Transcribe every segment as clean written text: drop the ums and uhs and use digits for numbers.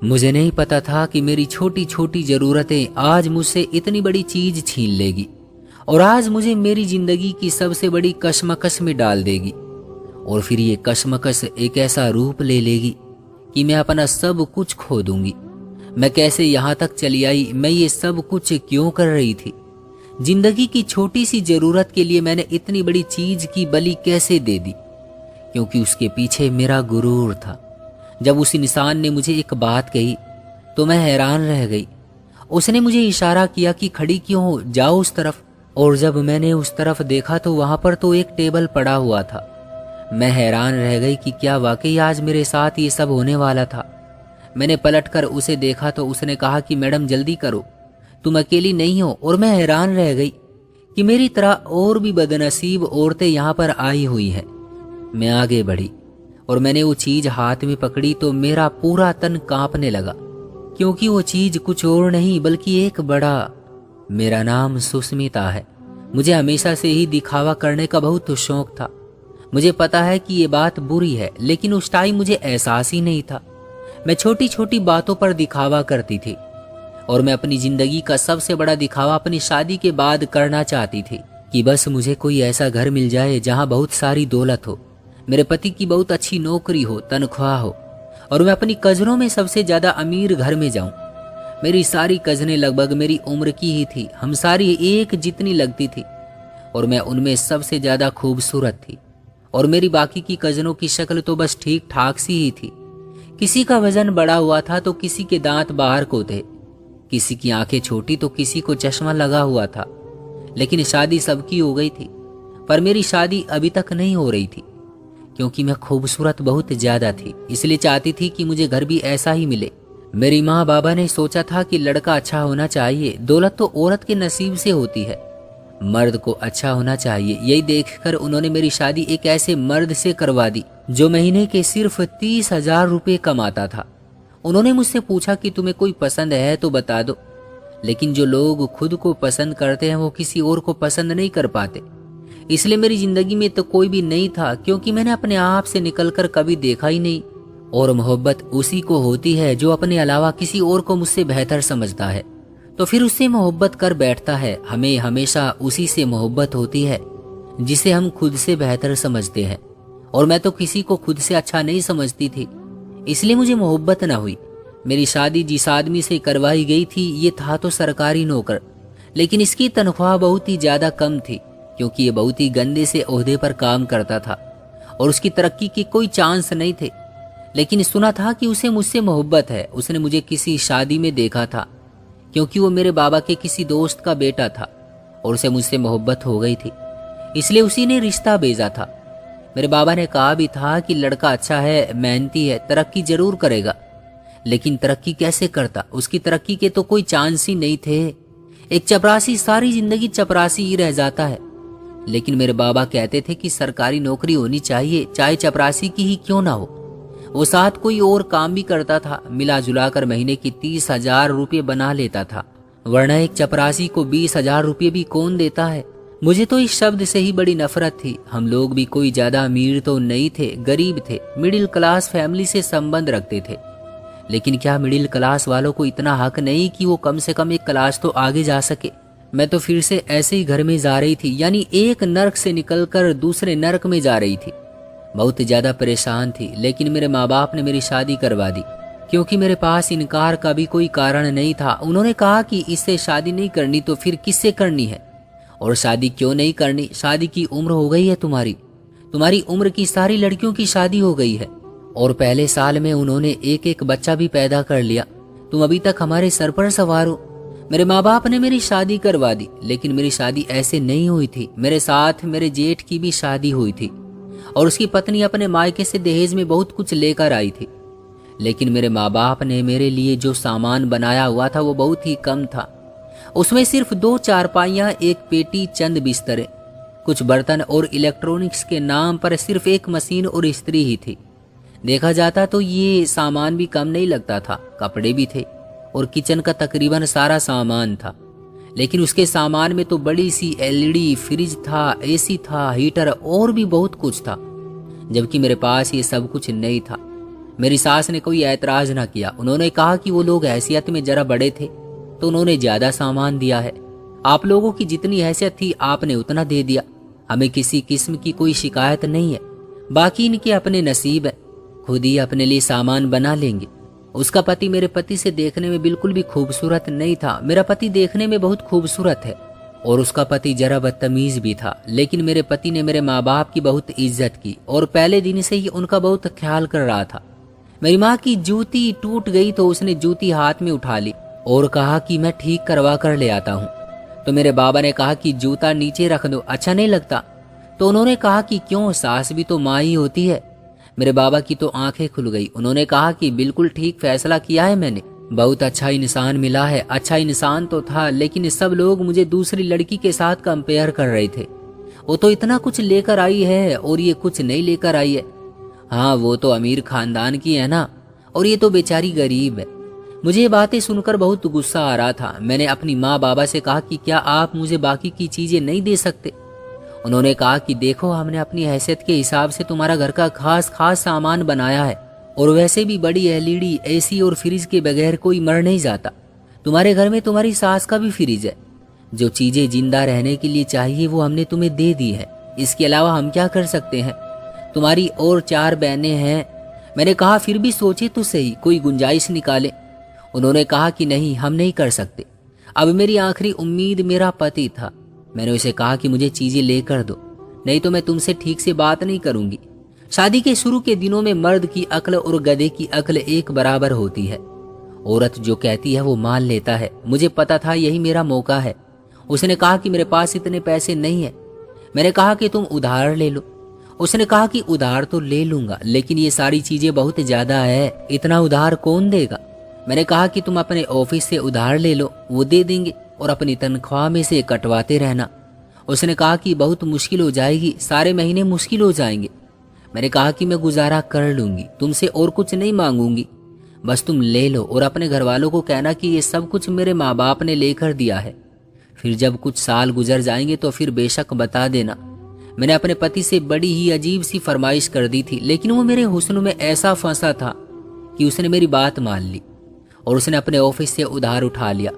मुझे नहीं पता था कि मेरी छोटी छोटी जरूरतें आज मुझसे इतनी बड़ी चीज छीन लेगी और आज मुझे मेरी जिंदगी की सबसे बड़ी कशमकश में डाल देगी। और फिर ये कशमकश एक ऐसा रूप ले लेगी कि मैं अपना सब कुछ खो दूंगी। मैं कैसे यहाँ तक चली आई, मैं ये सब कुछ क्यों कर रही थी? जिंदगी की छोटी सी जरूरत के लिए मैंने इतनी बड़ी चीज की बलि कैसे दे दी? क्योंकि उसके पीछे मेरा गुरूर था। जब उस इंसान ने मुझे एक बात कही तो मैं हैरान रह गई। उसने मुझे इशारा किया कि खड़ी क्यों हो, जाओ उस तरफ। और जब मैंने उस तरफ देखा तो वहां पर तो एक टेबल पड़ा हुआ था। मैं हैरान रह गई कि क्या वाकई आज मेरे साथ ये सब होने वाला था। मैंने पलटकर उसे देखा तो उसने कहा कि मैडम जल्दी करो, तुम अकेली नहीं हो। और मैं हैरान रह गई कि मेरी तरह और भी बदनसीब औरतें यहाँ पर आई हुई हैं। मैं आगे बढ़ी और मैंने वो चीज हाथ में पकड़ी तो मेरा पूरा तन कांपने लगा, क्योंकि वो चीज कुछ और नहीं बल्कि एक बड़ा, मेरा नाम सुस्मिता है। मुझे हमेशा से ही दिखावा करने का बहुत शौक था। मुझे पता है कि ये बात बुरी है, लेकिन उस टाइम मुझे एहसास ही नहीं था। मैं छोटी छोटी बातों पर दिखावा करती थी और मैं अपनी जिंदगी का सबसे बड़ा दिखावा अपनी शादी के बाद करना चाहती थी कि बस मुझे कोई ऐसा घर मिल जाए जहां बहुत सारी दौलत हो, मेरे पति की बहुत अच्छी नौकरी हो, तनख्वाह हो और मैं अपनी कजनों में सबसे ज्यादा अमीर घर में जाऊं। मेरी सारी कजनें लगभग मेरी उम्र की ही थी, हम सारी एक जितनी लगती थी और मैं उनमें सबसे ज्यादा खूबसूरत थी। और मेरी बाकी की कजनों की शक्ल तो बस ठीक ठाक सी ही थी। किसी का वजन बड़ा हुआ था तो किसी के दांत बाहर को थे, किसी की आंखें छोटी तो किसी को चश्मा लगा हुआ था। लेकिन शादी सबकी हो गई थी, पर मेरी शादी अभी तक नहीं हो रही थी, क्योंकि मैं खूबसूरत बहुत ज्यादा थी। इसलिए चाहती थी कि मुझे घर भी ऐसा ही मिले। मेरी माँ बाबा ने सोचा था कि लड़का अच्छा होना चाहिए, दौलत तो औरत के नसीब से होती है, मर्द को अच्छा होना चाहिए। यही देखकर उन्होंने मेरी शादी एक ऐसे मर्द से करवा दी जो महीने के सिर्फ 30,000 रुपये कमाता था। उन्होंने मुझसे पूछा कि तुम्हें कोई पसंद है तो बता दो, लेकिन जो लोग खुद को पसंद करते हैं वो किसी और को पसंद नहीं कर पाते। इसलिए मेरी जिंदगी में तो कोई भी नहीं था, क्योंकि मैंने अपने आप से निकलकर कभी देखा ही नहीं। और मोहब्बत उसी को होती है जो अपने अलावा किसी और को मुझसे बेहतर समझता है, तो फिर उससे मोहब्बत कर बैठता है। हमें हमेशा उसी से मोहब्बत होती है जिसे हम खुद से बेहतर समझते हैं। और मैं तो किसी को खुद से अच्छा नहीं समझती थी, इसलिए मुझे मोहब्बत ना हुई। मेरी शादी जिस आदमी से करवाई गई थी ये था तो सरकारी नौकर, लेकिन इसकी तनख्वाह बहुत ही ज्यादा कम थी, क्योंकि ये बहुत ही गंदे से ओहदे पर काम करता था और उसकी तरक्की के कोई चांस नहीं थे। लेकिन सुना था कि उसे मुझसे मोहब्बत है। उसने मुझे किसी शादी में देखा था, क्योंकि वो मेरे बाबा के किसी दोस्त का बेटा था और उसे मुझसे मोहब्बत हो गई थी, इसलिए उसी ने रिश्ता भेजा था। मेरे बाबा ने कहा भी था कि लड़का अच्छा है, मेहनती है, तरक्की जरूर करेगा। लेकिन तरक्की कैसे करता? उसकी तरक्की के तो कोई चांस ही नहीं थे। एक चपरासी सारी जिंदगी चपरासी ही रह जाता है। लेकिन मेरे बाबा कहते थे कि सरकारी नौकरी होनी चाहिए, चाहे चपरासी की ही क्यों ना हो। वो साथ कोई और काम भी करता था, मिला जुलाकर महीने की 30,000 रुपये बना लेता था, वरना एक चपरासी को 20,000 रुपये भी कौन देता है। मुझे तो इस शब्द से ही बड़ी नफरत थी। हम लोग भी कोई ज्यादा अमीर तो नहीं थे, गरीब थे, मिडिल क्लास फैमिली से संबंध रखते थे। लेकिन क्या मिडिल क्लास वालों को इतना हक नहीं कि वो कम से कम एक क्लास तो आगे जा सके? मैं तो फिर से ऐसे ही घर में जा रही थी, यानी एक नर्क से निकलकर दूसरे नर्क में जा रही थी। बहुत ज्यादा परेशान थी, लेकिन मेरे माँ बाप ने मेरी शादी करवा दी, क्योंकि मेरे पास इनकार का भी कोई कारण नहीं था। उन्होंने कहा कि इससे शादी नहीं करनी तो फिर किससे करनी है, और शादी क्यों नहीं करनी? शादी की उम्र हो गई है तुम्हारी उम्र की सारी लड़कियों की शादी हो गई है, और पहले साल में उन्होंने एक एक बच्चा भी पैदा कर लिया। तुम अभी तक हमारे सर पर सवार हो। मेरे माँ बाप ने मेरी शादी करवा दी, लेकिन मेरी शादी ऐसे नहीं हुई थी। मेरे साथ मेरे जेठ की भी शादी हुई थी और उसकी पत्नी अपने मायके से दहेज में बहुत कुछ लेकर आई थी। लेकिन मेरे माँ बाप ने मेरे लिए जो सामान बनाया हुआ था वो बहुत ही कम था। उसमें सिर्फ 2 चारपाइयाँ, एक पेटी, चंद बिस्तरे, कुछ बर्तन और इलेक्ट्रॉनिक्स के नाम पर सिर्फ एक मशीन और इस्त्री ही थी। देखा जाता तो ये सामान भी कम नहीं लगता था। कपड़े भी थे और किचन का तकरीबन सारा सामान था। लेकिन उसके सामान में तो बड़ी सी एलईडी, फ्रिज था, एसी था, हीटर और भी बहुत कुछ था, जबकि मेरे पास ये सब कुछ नहीं था। मेरी सास ने कोई ऐतराज ना किया। उन्होंने कहा कि वो लोग हैसियत में जरा बड़े थे तो उन्होंने ज्यादा सामान दिया है। आप लोगों की जितनी हैसियत थी आपने उतना दे दिया। हमें किसी किस्म की कोई शिकायत नहीं है। बाकी इनके अपने नसीब है, खुद ही अपने लिए सामान बना लेंगे। उसका पति मेरे पति से देखने में बिल्कुल भी खूबसूरत नहीं था। मेरा पति देखने में बहुत खूबसूरत है और उसका पति जरा बदतमीज भी था, लेकिन मेरे पति ने मेरे माँ बाप की बहुत इज्जत की और पहले दिन से ही उनका बहुत ख्याल कर रहा था। मेरी माँ की जूती टूट गई तो उसने जूती हाथ में उठा ली और कहा कि मैं ठीक करवा कर ले आता हूँ। तो मेरे बाबा ने कहा कि जूता नीचे रख दो, अच्छा नहीं लगता। तो उन्होंने कहा कि क्यों, सास भी तो माँ ही होती है। मेरे बाबा की तो आंखें खुल गई। उन्होंने कहा कि बिल्कुल ठीक फैसला किया है मैंने, बहुत अच्छा इंसान मिला है। अच्छा इंसान तो था, लेकिन सब लोग मुझे दूसरी लड़की के साथ कंपेयर कर रहे थे। वो तो इतना कुछ लेकर आई है और ये कुछ नहीं लेकर आई है। हाँ, वो तो अमीर खानदान की है ना, और ये तो बेचारी गरीब है। मुझे ये बातें सुनकर बहुत गुस्सा आ रहा था। मैंने अपनी माँ बाबा से कहा कि क्या आप मुझे बाकी की चीजें नहीं दे सकते। उन्होंने कहा कि देखो, हमने अपनी हैसियत के हिसाब से तुम्हारा घर का खास खास सामान बनाया है, और वैसे भी बड़ी एलईडी, एसी और फ्रिज के बगैर कोई मर नहीं जाता। तुम्हारे घर में तुम्हारी सास का भी फ्रिज है। जो चीजें जिंदा रहने के लिए चाहिए वो हमने तुम्हें दे दी है। इसके अलावा हम क्या कर सकते हैं? तुम्हारी और 4 बहनें हैं। मैंने कहा फिर भी सोचे तो सही, कोई गुंजाइश निकाले। उन्होंने कहा कि नहीं, हम नहीं कर सकते। अब मेरी आखिरी उम्मीद मेरा पति था। मैंने उसे कहा कि मुझे चीजें लेकर दो, नहीं तो मैं तुमसे ठीक से बात नहीं करूंगी। शादी के शुरू के दिनों में मर्द की अक्ल और गधे की अक्ल एक बराबर होती है। औरत जो कहती है वो मान लेता है। मुझे पता था यही मेरा मौका है। उसने कहा कि मेरे पास इतने पैसे नहीं है। मैंने कहा कि तुम उधार ले लो। उसने कहा कि उधार तो ले लूंगा, लेकिन ये सारी चीजें बहुत ज्यादा है, इतना उधार कौन देगा। मैंने कहा कि तुम अपने ऑफिस से उधार ले लो, वो दे देंगे, और अपनी तनख्वाह में से कटवाते रहना। उसने कहा कि बहुत मुश्किल हो जाएगी, सारे महीने मुश्किल हो जाएंगे। मैंने कहा कि मैं गुजारा कर लूंगी, तुमसे और कुछ नहीं मांगूंगी, बस तुम ले लो और अपने घर वालों को कहना कि ये सब कुछ मेरे माँ बाप ने लेकर दिया है। फिर जब कुछ साल गुजर जाएंगे तो फिर बेशक बता देना। मैंने अपने पति से बड़ी ही अजीब सी फरमाइश कर दी थी, लेकिन वो मेरे हुस्न में ऐसा फंसा था कि उसने मेरी बात मान ली और उसने अपने ऑफिस से उधार उठा लिया।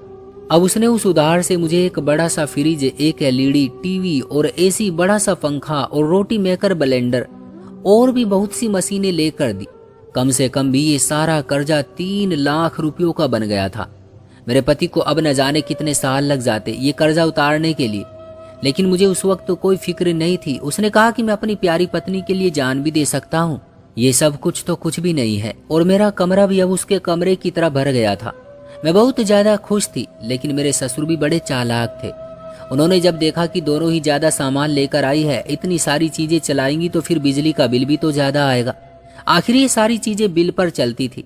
अब उसने उस उधार से मुझे एक बड़ा सा फ्रिज, एक एलईडी टीवी और एसी, बड़ा सा पंखा और रोटी मेकर ब्लेंडर और भी बहुत सी मशीनें लेकर दी। कम से कम भी ये सारा कर्जा 3 लाख रुपयों का बन गया था। मेरे पति को अब न जाने कितने साल लग जाते ये कर्जा उतारने के लिए, लेकिन मुझे उस वक्त तो कोई फिक्र नहीं थी। उसने कहा कि मैं अपनी प्यारी पत्नी के लिए जान भी दे सकता हूँ। ये सब कुछ तो कुछ भी नहीं है, और मेरा कमरा भी अब उसके कमरे की तरह भर गया था। मैं बहुत ज्यादा खुश थी, लेकिन मेरे ससुर भी बड़े चालाक थे। उन्होंने जब देखा कि दोनों ही ज्यादा सामान लेकर आई है, इतनी सारी चीजें चलाएंगी तो फिर बिजली का बिल भी तो ज्यादा आएगा। आखिर ये सारी चीजें बिल पर चलती थी।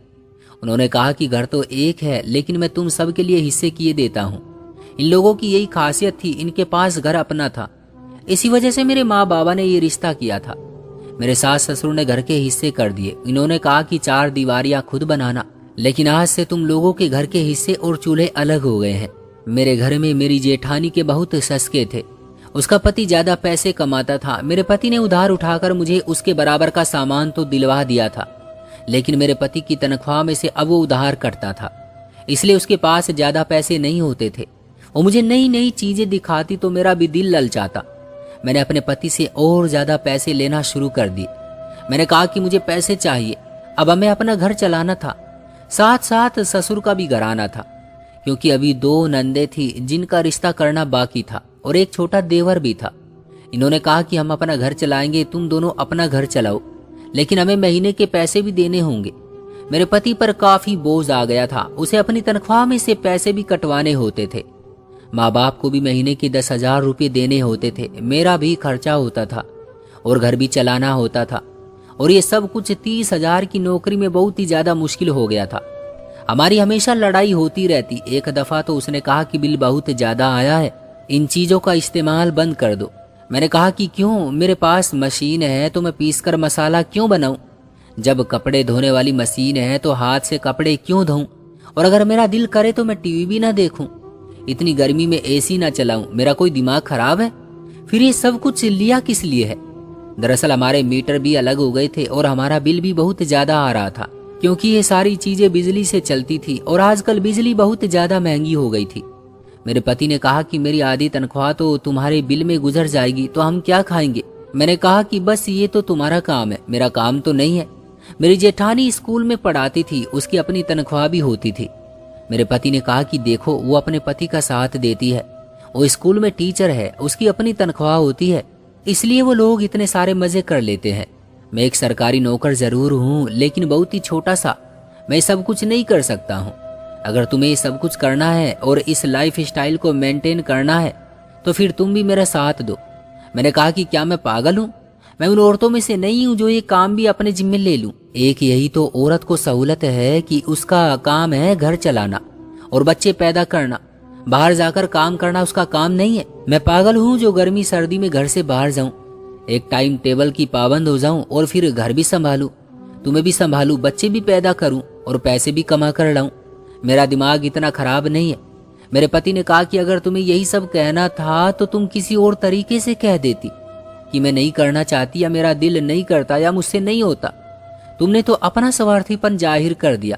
उन्होंने कहा कि घर तो एक है, लेकिन मैं तुम सब के लिए हिस्से किए देता हूँ। इन लोगों की यही खासियत थी, इनके पास घर अपना था। इसी वजह से मेरे माँ बाबा ने ये रिश्ता किया था। मेरे सास ससुर ने घर के हिस्से कर दिए। इन्होंने कहा कि 4 दीवारियां खुद बनाना, लेकिन आज से तुम लोगों के घर के हिस्से और चूल्हे अलग हो गए हैं। मेरे घर में मेरी जेठानी के बहुत ससके थे। उसका पति ज्यादा पैसे कमाता था। मेरे पति ने उधार उठाकर मुझे उसके बराबर का सामान तो दिलवा दिया था, लेकिन मेरे पति की तनख्वाह में से अब वो उधार कटता था, इसलिए उसके पास ज्यादा पैसे नहीं होते थे। वो मुझे नई नई चीजें दिखाती तो मेरा भी दिल ललचाता। मैंने अपने पति से और ज्यादा पैसे लेना शुरू कर दिए। मैंने कहा कि मुझे पैसे चाहिए। अब हमें अपना घर चलाना था, साथ साथ ससुर का भी घर आना था, क्योंकि अभी 2 नंदे थी जिनका रिश्ता करना बाकी था और एक छोटा देवर भी था। इन्होंने कहा कि हम अपना घर चलाएंगे, तुम दोनों अपना घर चलाओ, लेकिन हमें महीने के पैसे भी देने होंगे। मेरे पति पर काफी बोझ आ गया था। उसे अपनी तनख्वाह में से पैसे भी कटवाने होते थे। माँ बाप को भी महीने के 10,000 रुपये देने होते थे। मेरा भी खर्चा होता था और घर भी चलाना होता था, और ये सब कुछ 30,000 की नौकरी में बहुत ही ज्यादा मुश्किल हो गया था। हमारी हमेशा लड़ाई होती रहती। एक दफा तो उसने कहा कि बिल बहुत ज्यादा आया है, इन चीजों का इस्तेमाल बंद कर दो। मैंने कहा कि क्यों, मेरे पास मशीन है तो मैं पीसकर मसाला क्यों बनाऊं। जब कपड़े धोने वाली मशीन है तो हाथ से कपड़े क्यों धोऊं, और अगर मेरा दिल करे तो मैं टीवी भी ना देखूं, इतनी गर्मी में एसी ना चलाऊं। मेरा कोई दिमाग खराब है? फिर ये सब कुछ लिया किस लिए है? दरअसल हमारे मीटर भी अलग हो गए थे और हमारा बिल भी बहुत ज्यादा आ रहा था। क्योंकि ये सारी चीजें बिजली से चलती थी और आजकल बिजली बहुत ज्यादा महंगी हो गई थी। मेरे पति ने कहा कि मेरी आधी तनख्वाह तो तुम्हारे बिल में गुजर जाएगी, तो हम क्या खाएंगे। मैंने कहा कि बस ये तो तुम्हारा काम है, मेरा काम तो नहीं है। मेरी जेठानी स्कूल में पढ़ाती थी, उसकी अपनी तनख्वाह भी होती थी। मेरे पति ने कहा कि देखो, वो अपने पति का साथ देती है, वो स्कूल में टीचर है, उसकी अपनी तनख्वाह होती है, इसलिए वो लोग इतने सारे मजे कर लेते हैं। मैं एक सरकारी नौकर जरूर हूँ, लेकिन बहुत ही छोटा सा, मैं सब कुछ नहीं कर सकता हूँ। अगर तुम्हें ये सब कुछ करना है और इस लाइफ स्टाइल को मेंटेन करना है तो फिर तुम भी मेरा साथ दो। मैंने कहा कि क्या मैं पागल हूँ? मैं उन औरतों में से नहीं हूँ जो ये काम भी अपने जिम्मे ले लूं। एक यही तो औरत को सहूलत है कि उसका काम है घर चलाना और बच्चे पैदा करना, बाहर जाकर काम करना उसका काम नहीं है। मैं पागल हूँ जो गर्मी सर्दी में घर से बाहर जाऊं, एक टाइम टेबल की पाबंद हो जाऊं और फिर घर भी संभालूं, तुम्हें भी संभालूं, बच्चे भी पैदा करूं और पैसे भी कमा कर लाऊं। मेरा दिमाग इतना खराब नहीं है। मेरे पति ने कहा कि अगर तुम्हें यही सब कहना था तो तुम किसी और तरीके से कह देती कि मैं नहीं करना चाहती या मेरा दिल नहीं करता या मुझसे नहीं होता। तुमने तो अपना स्वार्थीपन जाहिर कर दिया।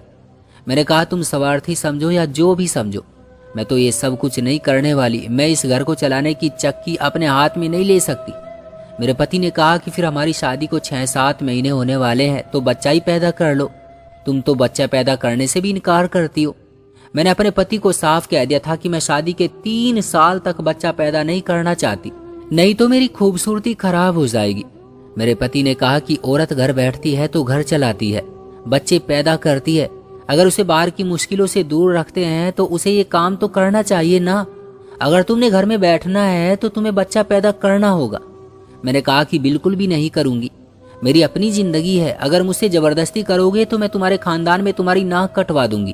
मैंने कहा तुम स्वार्थी समझो या जो भी समझो, मैं तो ये सब कुछ नहीं करने वाली। मैं इस घर को चलाने की चक्की अपने हाथ में नहीं ले सकती। मेरे पति ने कहा कि फिर हमारी शादी को 6-7 महीने होने वाले हैं तो बच्चा ही पैदा कर लो। तुम तो बच्चा पैदा करने से भी इनकार करती हो। मैंने अपने पति को साफ कह दिया था कि मैं शादी के 3 साल तक बच्चा पैदा नहीं करना चाहती, नहीं तो मेरी खूबसूरती खराब हो जाएगी। मेरे पति ने कहा कि औरत घर बैठती है तो घर चलाती है, बच्चे पैदा करती है। अगर उसे बाहर की मुश्किलों से दूर रखते हैं तो उसे ये काम तो करना चाहिए ना। अगर तुमने घर में बैठना है तो तुम्हें बच्चा पैदा करना होगा। मैंने कहा कि बिल्कुल भी नहीं करूंगी, मेरी अपनी जिंदगी है। अगर मुझसे जबरदस्ती करोगे तो मैं तुम्हारे खानदान में तुम्हारी नाक कटवा दूंगी,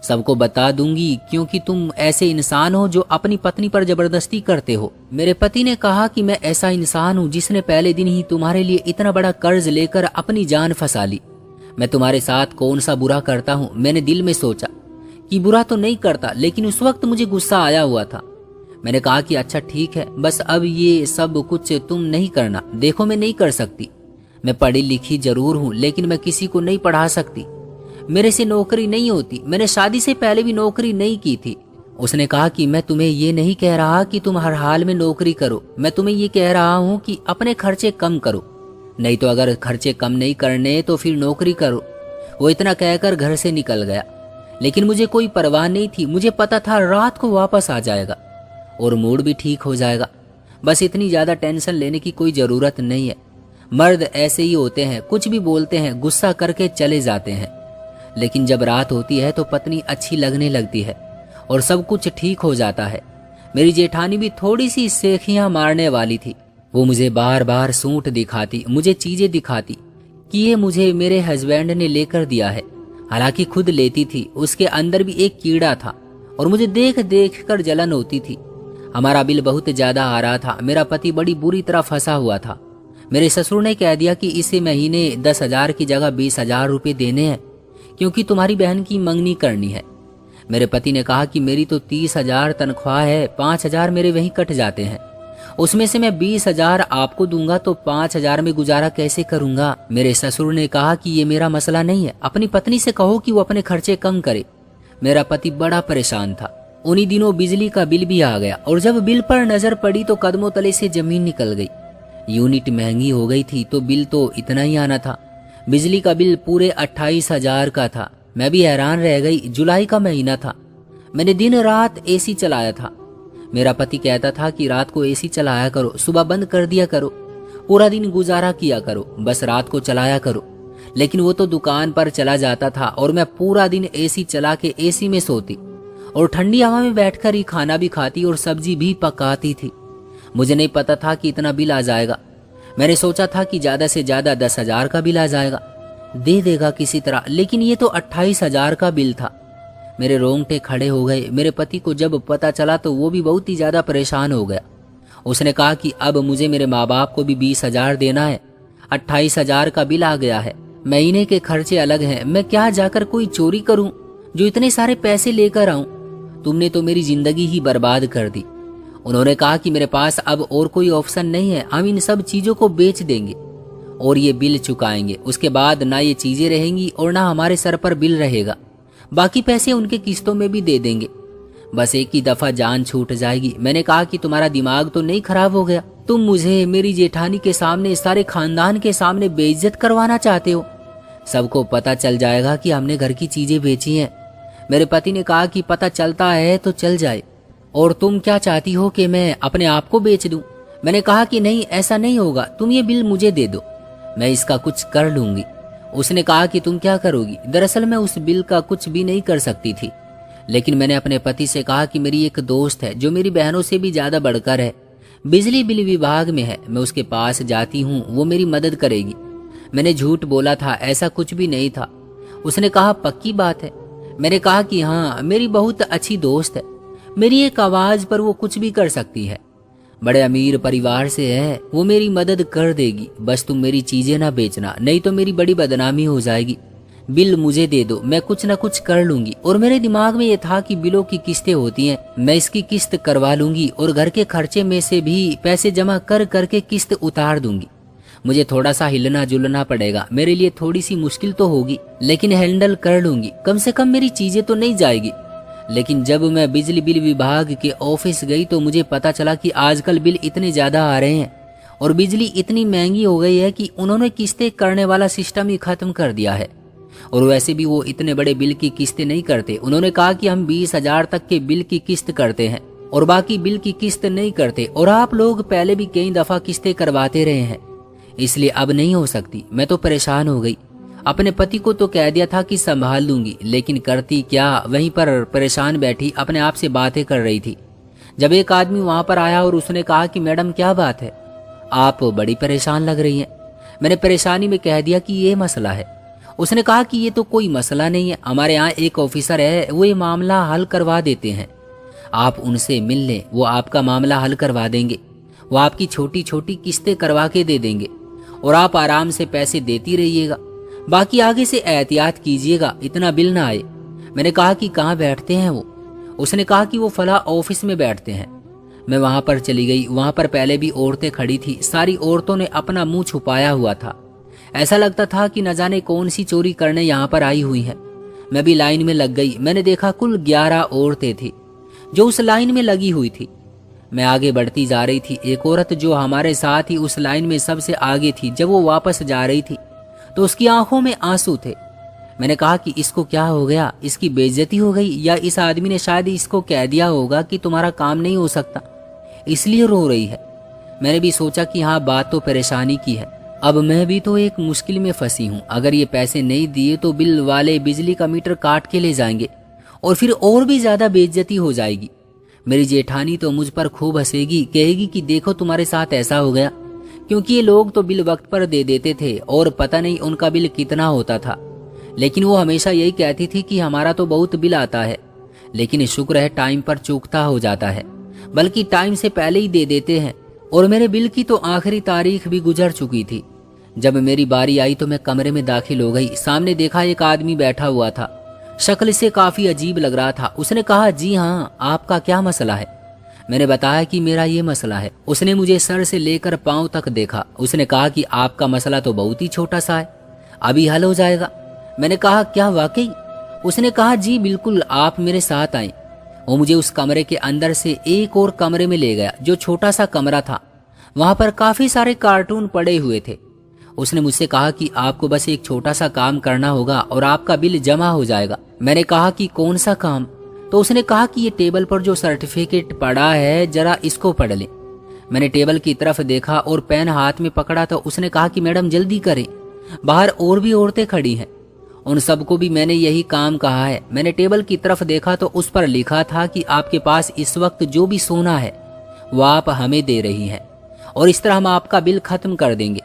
सबको बता दूंगी, क्योंकि तुम ऐसे इंसान हो जो अपनी पत्नी पर जबरदस्ती करते हो। मेरे पति ने कहा कि मैं ऐसा इंसान हूँ जिसने पहले दिन ही तुम्हारे लिए इतना बड़ा कर्ज लेकर अपनी जान फंसा ली। मैं तुम्हारे साथ कौन सा बुरा करता हूँ? मैंने दिल में सोचा कि बुरा तो नहीं करता, लेकिन उस वक्त मुझे गुस्सा आया हुआ था। मैंने कहा कि अच्छा ठीक है, बस अब ये सब कुछ तुम नहीं करना। देखो मैं नहीं कर सकती, मैं पढ़ी लिखी जरूर हूँ लेकिन मैं किसी को नहीं पढ़ा सकती, मेरे से नौकरी नहीं होती। मैंने शादी से पहले भी नौकरी नहीं की थी। उसने कहा कि मैं तुम्हें ये नहीं कह रहा कि तुम हर हाल में नौकरी करो, मैं तुम्हें ये कह रहा हूँ कि अपने खर्चे कम करो, नहीं तो अगर खर्चे कम नहीं करने तो फिर नौकरी करो। वो इतना कहकर घर से निकल गया, लेकिन मुझे कोई परवाह नहीं थी। मुझे पता था रात को वापस आ जाएगा और मूड भी ठीक हो जाएगा। बस इतनी ज्यादा टेंशन लेने की कोई जरूरत नहीं है। मर्द ऐसे ही होते हैं, कुछ भी बोलते हैं, गुस्सा करके चले जाते हैं, लेकिन जब रात होती है तो पत्नी अच्छी लगने लगती है और सब कुछ ठीक हो जाता है। मेरी जेठानी भी थोड़ी सी सेखियां मारने वाली थी। वो मुझे बार बार सूट दिखाती, मुझे चीजें दिखाती कि ये मुझे मेरे हस्बैंड ने लेकर दिया है, हालांकि खुद लेती थी। उसके अंदर भी एक कीड़ा था और मुझे देख देख कर जलन होती थी। हमारा बिल बहुत ज्यादा आ रहा था। मेरा पति बड़ी बुरी तरह फंसा हुआ था। मेरे ससुर ने कह दिया कि इसे महीने 10,000 की जगह 20,000 रुपये देने हैं, क्योंकि तुम्हारी बहन की मंगनी करनी है। मेरे पति ने कहा कि मेरी तो 30,000 तनख्वाह है, 5,000 मेरे वहीं कट जाते हैं, उसमें से मैं 20,000 आपको दूंगा तो 5,000 में गुजारा कैसे करूंगा। मेरे ससुर ने कहा कि ये मेरा मसला नहीं है, अपनी पत्नी से कहो कि वो अपने खर्चे कम करे। मेरा पति बड़ा परेशान था। उन्हीं दिनों बिजली का बिल भी आ गया और जब बिल पर नजर पड़ी तो कदमों तले से जमीन निकल गई। यूनिट महंगी हो गई थी तो बिल तो इतना ही आना था। बिजली का बिल पूरे 28,000 का था। मैं भी हैरान रह गई। जुलाई का महीना था, मैंने दिन रात एसी चलाया था। मेरा पति कहता था कि रात को एसी चलाया करो, सुबह बंद कर दिया करो, पूरा दिन गुजारा किया करो, बस रात को चलाया करो। लेकिन वो तो दुकान पर चला जाता था और मैं पूरा दिन एसी चला के एसी में सोती और ठंडी हवा में बैठकर ही खाना भी खाती और सब्जी भी पकाती थी। मुझे नहीं पता था कि इतना बिल आ जाएगा। मैंने सोचा था कि ज्यादा से ज्यादा 10,000 का बिल आ जाएगा, दे देगा किसी तरह, लेकिन ये तो 28,000 का बिल था। मेरे रोंगटे खड़े हो गए। मेरे पति को जब पता चला तो वो भी बहुत ही ज्यादा परेशान हो गया। उसने कहा कि अब मुझे मेरे माँ बाप को भी 20,000 देना है, 28,000 का बिल आ गया है, महीने के खर्चे अलग हैं। मैं क्या जाकर कोई चोरी करूं जो इतने सारे पैसे लेकर आऊं? तुमने तो मेरी जिंदगी ही बर्बाद कर दी। उन्होंने कहा कि मेरे पास अब और कोई ऑप्शन नहीं है, हम इन सब चीजों को बेच देंगे और ये बिल चुकाएंगे। उसके बाद ना ये चीजें रहेंगी और ना हमारे सर पर बिल रहेगा। बाकी पैसे उनके किस्तों में भी दे देंगे। बस एक ही दफा जान छूट जाएगी। मैंने कहा कि तुम्हारा दिमाग तो नहीं खराब हो गया? तुम मुझे मेरी जेठानी के सामने, सारे खानदान के सामने बेइज्जत करवाना चाहते हो। सबको पता चल जाएगा कि हमने घर की चीजें बेची हैं। मेरे पति ने कहा कि पता चलता है तो चल जाए। और तुम क्या चाहती हो कि मैं अपने आप को बेच दूं? मैंने कहा कि नहीं, ऐसा नहीं होगा। तुम ये बिल मुझे दे दो, मैं इसका कुछ कर लूंगी। उसने कहा कि तुम क्या करोगी? दरअसल मैं उस बिल का कुछ भी नहीं कर सकती थी, लेकिन मैंने अपने पति से कहा कि मेरी एक दोस्त है जो मेरी बहनों से भी ज्यादा बढ़कर है, बिजली बिल विभाग में है। मैं उसके पास जाती हूँ, वो मेरी मदद करेगी। मैंने झूठ बोला था, ऐसा कुछ भी नहीं था। उसने कहा पक्की बात है? मैंने कहा कि हाँ, मेरी बहुत अच्छी दोस्त है। मेरी एक आवाज पर वो कुछ भी कर सकती है। बड़े अमीर परिवार से है, वो मेरी मदद कर देगी। बस तुम मेरी चीजें ना बेचना, नहीं तो मेरी बड़ी बदनामी हो जाएगी। बिल मुझे दे दो, मैं कुछ ना कुछ कर लूंगी। और मेरे दिमाग में ये था कि बिलों की किस्तें होती हैं, मैं इसकी किस्त करवा लूंगी और घर के खर्चे में से भी पैसे जमा कर करके किस्त उतार दूंगी। मुझे थोड़ा सा हिलना जुलना पड़ेगा, मेरे लिए थोड़ी सी मुश्किल तो होगी, लेकिन हैंडल कर लूंगी। कम से कम मेरी चीजें तो नहीं जाएगी। लेकिन जब मैं बिजली बिल विभाग के ऑफिस गई तो मुझे पता चला कि आजकल बिल इतने ज्यादा आ रहे हैं और बिजली इतनी महंगी हो गई है कि उन्होंने किस्तें करने वाला सिस्टम ही खत्म कर दिया है। और वैसे भी वो इतने बड़े बिल की किस्तें नहीं करते। उन्होंने कहा कि हम 20,000 तक के बिल की किस्त करते हैं और बाकी बिल की किस्त नहीं करते। और आप लोग पहले भी कई दफा किस्तें करवाते रहे हैं, इसलिए अब नहीं हो सकती। मैं तो परेशान हो गई। अपने पति को तो कह दिया था कि संभाल लूंगी, लेकिन करती क्या? वहीं पर परेशान बैठी अपने आप से बातें कर रही थी जब एक आदमी वहां पर आया और उसने कहा कि मैडम क्या बात है, आप बड़ी परेशान लग रही हैं। मैंने परेशानी में कह दिया कि ये मसला है। उसने कहा कि ये तो कोई मसला नहीं है, हमारे यहाँ एक ऑफिसर है, वो ये मामला हल करवा देते हैं। आप उनसे मिल लें, वो आपका मामला हल करवा देंगे। वो आपकी छोटी छोटी किस्तें करवा के दे देंगे और आप आराम से पैसे देती रहिएगा। बाकी आगे से एहतियात कीजिएगा, इतना बिल ना आए। मैंने कहा कि कहाँ बैठते हैं वो? उसने कहा कि वो फला ऑफिस में बैठते हैं। मैं वहां पर चली गई। वहां पर पहले भी औरतें खड़ी थी। सारी औरतों ने अपना मुंह छुपाया हुआ था। ऐसा लगता था कि न जाने कौन सी चोरी करने यहाँ पर आई हुई है। मैं भी लाइन में लग गई। मैंने देखा कुल 11 औरतें थी जो उस लाइन में लगी हुई थी। मैं आगे बढ़ती जा रही थी। एक औरत जो हमारे साथ ही उस लाइन में सबसे आगे थी, जब वो वापस जा रही थी तो उसकी आंखों में आंसू थे। मैंने कहा कि इसको क्या हो गया? इसकी बेइज्जती हो गई या इस आदमी ने शायद इसको कह दिया होगा कि तुम्हारा काम नहीं हो सकता, इसलिए रो रही है। मैंने भी सोचा कि हाँ, बात तो परेशानी की है। अब मैं भी तो एक मुश्किल में फंसी हूँ। अगर ये पैसे नहीं दिए तो बिल वाले बिजली का मीटर काट के ले जाएंगे और फिर और भी ज्यादा बेइज्जती हो जाएगी। मेरी जेठानी तो मुझ पर खूब हंसेगी, कहेगी कि देखो तुम्हारे साथ ऐसा हो गया, क्योंकि ये लोग तो बिल वक्त पर दे देते थे और पता नहीं उनका बिल कितना होता था। लेकिन वो हमेशा यही कहती थी कि हमारा तो बहुत बिल आता है, लेकिन शुक्र है टाइम पर चूकता हो जाता है, बल्कि टाइम से पहले ही दे देते हैं। और मेरे बिल की तो आखिरी तारीख भी गुजर चुकी थी। जब मेरी बारी आई तो मैं कमरे में दाखिल हो गई। सामने देखा एक आदमी बैठा हुआ था। शक्ल से काफी अजीब लग रहा था। उसने कहा, जी हाँ, आपका क्या मसला है? मैंने बताया कि मेरा ये मसला है। उसने मुझे सर से लेकर पांव तक देखा। उसने कहा कि आपका मसला तो बहुत ही छोटा सा है, अभी हल हो जाएगा। मैंने कहा, क्या वाकई? उसने कहा, जी बिल्कुल, आप मेरे साथ आए। वो मुझे उस कमरे के अंदर से एक और कमरे में ले गया, जो छोटा सा कमरा था। वहां पर काफी सारे कार्टून पड़े हुए थे। उसने मुझसे कहा कि आपको बस एक छोटा सा काम करना होगा और आपका बिल जमा हो जाएगा। मैंने कहा कि कौन सा काम? तो उसने कहा कि ये टेबल पर जो सर्टिफिकेट पड़ा है, जरा इसको पढ़ ले। मैंने टेबल की तरफ देखा और पेन हाथ में पकड़ा तो उसने कहा कि मैडम जल्दी करें, बाहर और भी औरतें खड़ी हैं, उन सबको भी मैंने यही काम कहा है। मैंने टेबल की तरफ देखा तो उस पर लिखा था कि आपके पास इस वक्त जो भी सोना है वो आप हमें दे रही हैं और इस तरह हम आपका बिल खत्म कर देंगे,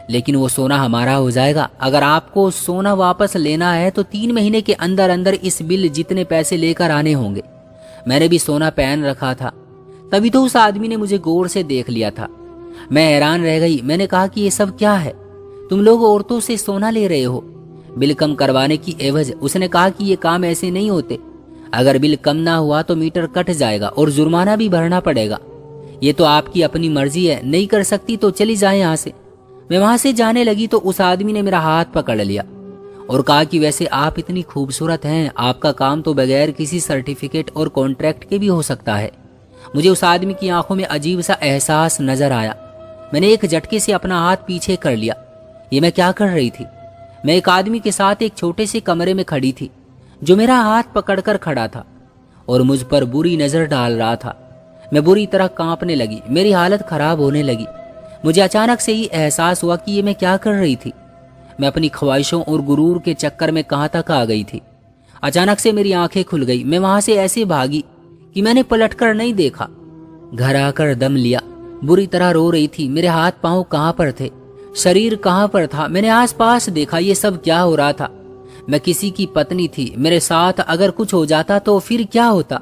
लेकिन वो सोना हमारा हो जाएगा। अगर आपको सोना वापस लेना है तो 3 महीने के अंदर अंदर इस बिल जितने पैसे लेकर आने होंगे। मैंने भी सोना पहन रखा था, तभी तो उस आदमी ने मुझे गौर से देख लिया था। मैं हैरान रह गई। मैंने कहा कि ये सब क्या है? तुम लोग औरतों से सोना ले रहे हो बिल कम करवाने की एवज? उसने कहा कि ये काम ऐसे नहीं होते। अगर बिल कम ना हुआ तो मीटर कट जाएगा और जुर्माना भी भरना पड़ेगा। ये तो आपकी अपनी मर्जी है, नहीं कर सकती तो चली जाए यहाँ से। मैं वहां से जाने लगी तो उस आदमी ने मेरा हाथ पकड़ लिया और कहा कि वैसे आप इतनी खूबसूरत हैं, आपका काम तो बगैर किसी सर्टिफिकेट और कॉन्ट्रैक्ट के भी हो सकता है। मुझे उस आदमी की आंखों में अजीब सा एहसास नजर आया। मैंने एक झटके से अपना हाथ पीछे कर लिया। ये मैं क्या कर रही थी? मैं एक आदमी के साथ एक छोटे से कमरे में खड़ी थी जो मेरा हाथ पकड़कर खड़ा था और मुझ पर बुरी नजर डाल रहा था। मैं बुरी तरह कांपने लगी, मेरी हालत खराब होने लगी। मुझे अचानक से ही एहसास हुआ कि ये मैं क्या कर रही थी। मैं अपनी ख्वाहिशों और गुरूर के चक्कर में कहां तक आ गई थी। अचानक से मेरी आंखें खुल गई। मैं वहां से ऐसे भागी कि मैंने पलटकर नहीं देखा। घर आकर दम लिया, बुरी तरह रो रही थी। मेरे हाथ पांव कहां पर थे, शरीर कहां पर था? मैंने आसपास देखा, ये सब क्या हो रहा था? मैं किसी की पत्नी थी, मेरे साथ अगर कुछ हो जाता तो फिर क्या होता?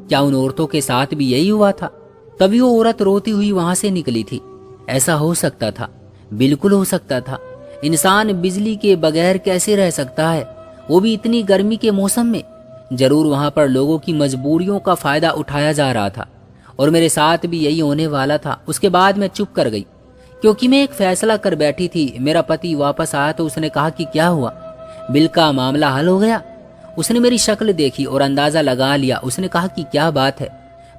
क्या उन औरतों के साथ भी यही हुआ था? तभी वो औरत रोती हुई वहां से निकली थी। ऐसा हो सकता था, बिल्कुल हो सकता था। इंसान बिजली के बगैर कैसे रह सकता है, वो भी इतनी गर्मी के मौसम में? जरूर वहां पर लोगों की मजबूरियों का फायदा उठाया जा रहा था और मेरे साथ भी यही होने वाला था। उसके बाद मैं चुप कर गई क्योंकि मैं एक फैसला कर बैठी थी। मेरा पति वापस आया तो उसने कहा कि क्या हुआ, बिल का मामला हल हो गया? उसने मेरी शक्ल देखी और अंदाजा लगा लिया। उसने कहा कि क्या बात है,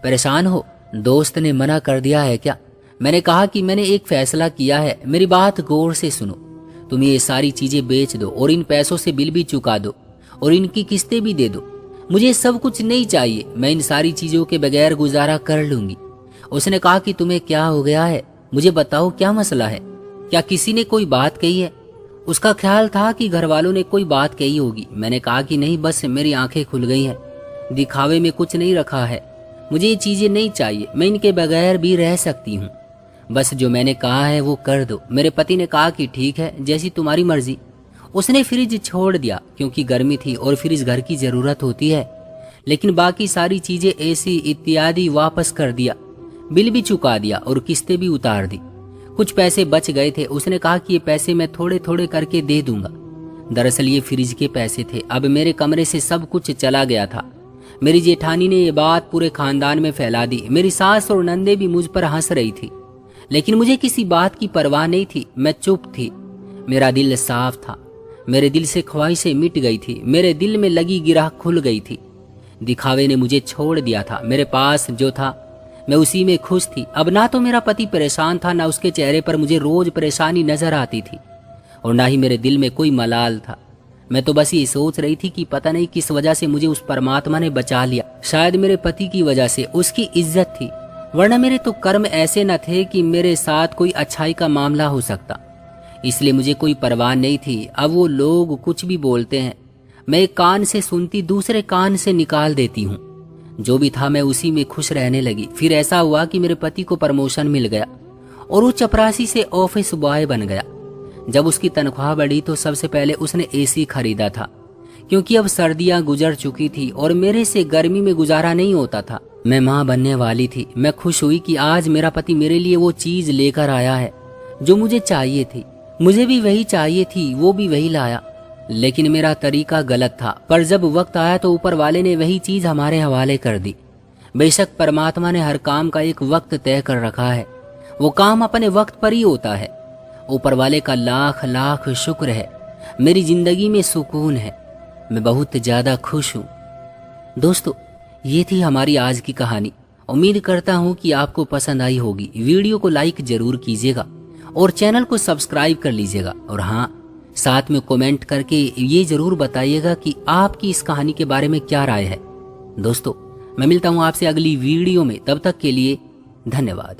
परेशान हो? दोस्त ने मना कर दिया है क्या? मैंने कहा कि मैंने एक फैसला किया है, मेरी बात गौर से सुनो। तुम ये सारी चीजें बेच दो और इन पैसों से बिल भी चुका दो और इनकी किस्तें भी दे दो। मुझे सब कुछ नहीं चाहिए, मैं इन सारी चीजों के बगैर गुजारा कर लूंगी। उसने कहा कि तुम्हें क्या हो गया है, मुझे बताओ क्या मसला है? क्या किसी ने कोई बात कही है? उसका ख्याल था कि घर वालों ने कोई बात कही होगी। मैंने कहा कि नहीं, बस मेरी आंखें खुल गई हैं, दिखावे में कुछ नहीं रखा है। मुझे ये चीजें नहीं चाहिए, मैं इनके बगैर भी रह सकती हूँ। बस जो मैंने कहा है वो कर दो। मेरे पति ने कहा कि ठीक है, जैसी तुम्हारी मर्जी। उसने फ्रिज छोड़ दिया क्योंकि गर्मी थी और फ्रिज घर की जरूरत होती है, लेकिन बाकी सारी चीजें एसी इत्यादि वापस कर दिया। बिल भी चुका दिया और किस्तें भी उतार दी। कुछ पैसे बच गए थे। उसने कहा कि ये पैसे मैं थोड़े थोड़े करके दे दूंगा। दरअसल ये फ्रिज के पैसे थे। अब मेरे कमरे से सब कुछ चला गया था। मेरी जेठानी ने ये बात पूरे खानदान में फैला दी। मेरी सास और नंदे भी मुझ पर हंस रही थी, लेकिन मुझे किसी बात की परवाह नहीं थी। मैं चुप थी। मेरा दिल साफ था, मेरे दिल से ख्वाहिशें मिट गई थी, मेरे दिल में लगी गिरह खुल गई थी। दिखावे ने मुझे छोड़ दिया था। मेरे पास जो था मैं उसी में खुश थी। अब ना तो मेरा पति परेशान था, ना उसके चेहरे पर मुझे रोज परेशानी नजर आती थी और ना ही मेरे दिल में कोई मलाल था। मैं तो बस ये सोच रही थी कि पता नहीं किस वजह से मुझे उस परमात्मा ने बचा लिया। शायद मेरे पति की वजह से, उसकी इज्जत थी, वरना मेरे तो कर्म ऐसे न थे कि मेरे साथ कोई अच्छाई का मामला हो सकता। इसलिए मुझे कोई परवाह नहीं थी। अब वो लोग कुछ भी बोलते हैं, मैं एक कान से सुनती दूसरे कान से निकाल देती हूँ। जो भी था मैं उसी में खुश रहने लगी। फिर ऐसा हुआ कि मेरे पति को प्रमोशन मिल गया और वो चपरासी से ऑफिस बॉय बन गया। जब उसकी तनख्वाह बढ़ी तो सबसे पहले उसने एसी खरीदा था, क्योंकि अब सर्दियां गुजर चुकी थी और मेरे से गर्मी में गुजारा नहीं होता था। मैं माँ बनने वाली थी। मैं खुश हुई कि आज मेरा पति मेरे लिए वो चीज लेकर आया है जो मुझे चाहिए थी। मुझे भी वही चाहिए थी, वो भी वही लाया। लेकिन मेरा तरीका गलत था। पर जब वक्त आया तो ऊपर वाले ने वही चीज हमारे हवाले कर दी। बेशक परमात्मा ने हर काम का एक वक्त तय कर रखा है, वो काम अपने वक्त पर ही होता है। ऊपर वाले का लाख लाख शुक्र है, मेरी जिंदगी में सुकून है। मैं बहुत ज्यादा खुश हूँ। दोस्तों, ये थी हमारी आज की कहानी। उम्मीद करता हूँ कि आपको पसंद आई होगी। वीडियो को लाइक जरूर कीजिएगा और चैनल को सब्सक्राइब कर लीजिएगा। और हाँ, साथ में कमेंट करके ये जरूर बताइएगा कि आपकी इस कहानी के बारे में क्या राय है। दोस्तों, मैं मिलता हूँ आपसे अगली वीडियो में। तब तक के लिए धन्यवाद।